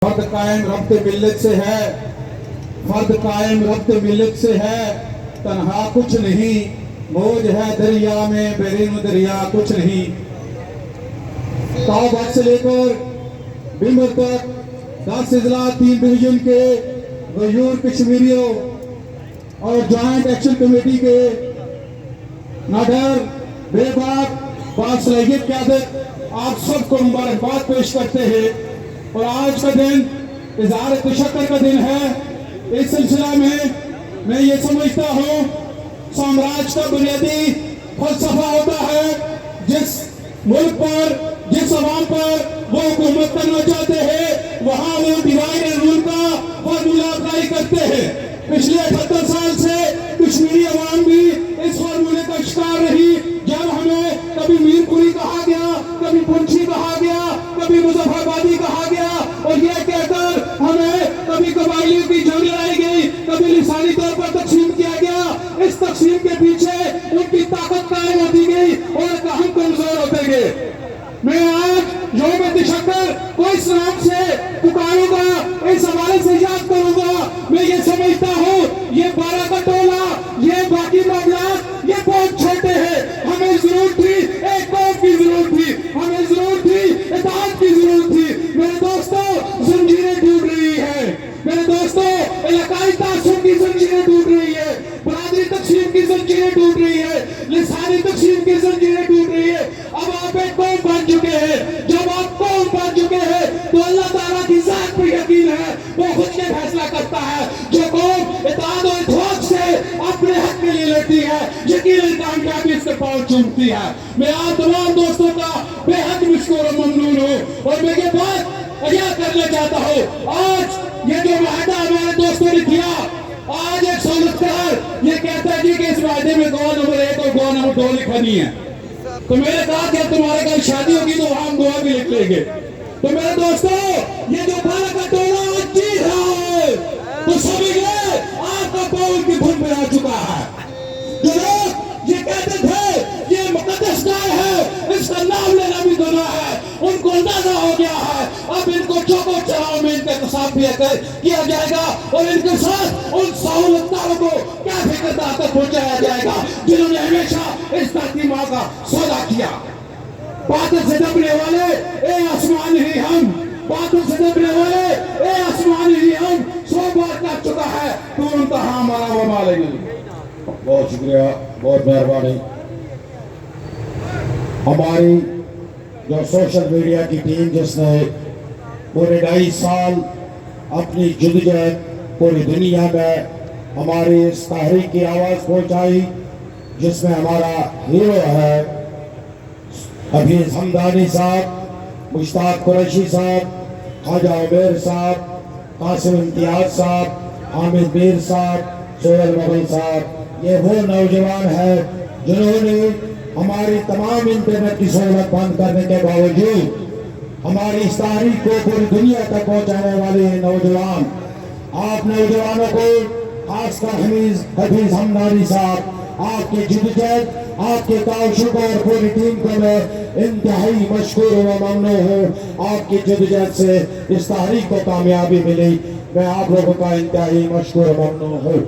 فرد قائم ربط ملت سے ہے، فرد قائم ربط ملت سے ہے، تنہا کچھ نہیں، موج ہے دریا میں بیرین دریا کچھ نہیں۔ تاؤ سے لے کر بمر تک 10 اضلاع 3 ڈویژن کے غیور کشمیریوں اور جوائنٹ ایکشن کمیٹی کے ناڈر بے باک باصلاحیت قیادت آپ سب کو مبارکباد پیش کرتے ہیں۔ اور آج کا دن اظہار تشکر کا دن ہے۔ اس سلسلہ میں یہ سمجھتا ہوں سامراج کا بنیادی فلسفہ ہوتا ہے جس ملک پر جس عوام پر وہ حکومت کرنا چاہتے ہیں وہاں وہ ڈیوائڈ اینڈ رول کا فارمولہ اپلائی کرتے ہیں۔ پچھلے 78 سال سے کشمیری عوام بھی اس فارمولے کا شکار رہی، جب ہمیں کبھی میر پوری کہا گیا، کبھی پنچھی کہا گیا، کبھی مظفر آبادی کہا گیا، اور یہ کہہ کر ہمیں کبھی قبائلیوں کی جنگ لڑائی گئی، کبھی لسانی طور پر تقسیم کیا گیا۔ اس تقسیم کے پیچھے ان کی طاقت قائم ہوتی گئی اور ہم کمزور ہوتے گئے۔ میں آج یوم تشکر کو اس نام سے پکاروں گا، اس حوالے سے یاد کروں گا۔ میں یہ سمجھتا ہوں یہ 12 کا ٹولہ، یہ باقی معاملات یہ بہت چھوٹے ہیں۔ ہمیں ضرورت تھی ایک قوم کی، ضرورت تھی ہمیں، ضرورت تھی اتحاد کی، ضرورت تھی۔ میرے دوستوں زنجیریں ٹوٹ رہی ہیں، میرے دوستوں علاقائی تعصب کی زنجیریں ٹوٹ رہی ہے، برادری تقسیم کی زنجیریں ٹوٹ رہی ہے، لسانی تقسیم کی زنجیریں ٹوٹ رہی ہے۔ اب آپ ایک قوم بن چکے ہیں۔ جب آپ قوم بن چکے ہیں تو اللہ تعالیٰ کی ذات پر یقین ہے، وہ خود کے فیصلہ کرتا ہے۔ جو قوم اتحاد و اتفاق سے اپنے حق کے لیے لڑتی ہے یقیناً کامیابی اس کے پاؤں چومتی ہے۔ میں آپ تمام دوستوں کا بے حد مشکور و ممنون ہوں، اور میں یہ بات اجا کرنا چاہتا ہوں، آج یہ جو معاہدہ ہمارے دوستوں نے کیا، آج ایک سولتکار یہ کہتا ہے کہ اس معاہدے میں گواہ نمبر 1 اور گواہ نمبر 2 لکھنی ہے، تو میں نے کہا کہ تمہارے کل شادی ہوگی تو ہم گواہ بھی لکھ لیں گے۔ تو میرے دوستوں یہ جو 12 کا ٹولہ آج جیت رہا ہے تو سمجھ لیں آپ کا پاؤں کی دھن میں آ چکا ہے۔ جو لوگ یہ کہتے تھے یہ مقدس گائے ہے، اس کا نام لینا بھی گناہ ہے، ان کو اندازہ ہو گیا ہے۔ اب ان کو چوکو چراؤ میں ان کا احتساب کیا جائے گا، اور ان کے ساتھ ان سہولتکاروں کو کیا فکر طاقت پہنچایا جائے گا جنہوں نے ہمیشہ اس دھرتی ماں کا سودا کیا۔ باطل سے دبنے والے اے آسمان ہی ہم، باطل سے دبنے والے اے آسمان ہی ہم، 100 بار کہہ چکا ہے تو انتہا ہمارا وبال نہیں۔ بہت شکریہ، بہت مہربانی۔ ہماری جو سوشل میڈیا کی ٹیم جس نے پورے 2.5 سال اپنی جدوجہد پوری دنیا میں ہماری اس تحریک کی آواز پہنچائی، جس میں ہمارا ہیرو ہے حفیظ حمدانی صاحب، مشتاق قریشی صاحب، خواجہ عمیر صاحب، قاسم امتیاز صاحب، حامد میر صاحب، سہیل مغل صاحب، یہ وہ نوجوان ہیں جنہوں نے ہماری تمام انٹرنیٹ کی سہولت بند کرنے کے باوجود ہماری اس تحریک کو پوری دنیا تک پہنچانے والے نوجوان، آپ نوجوانوں کو خاص کر حفیظ حمدانی صاحب، آپ کے جدوجہد، آپ کے تعاون اور پوری ٹیم کو میں انتہائی مشکور و ممنون ہوں۔ آپ کی جدوجہد سے اس تحریک کو کامیابی ملی، میں آپ لوگوں کا انتہائی مشکور و ممنون ہوں۔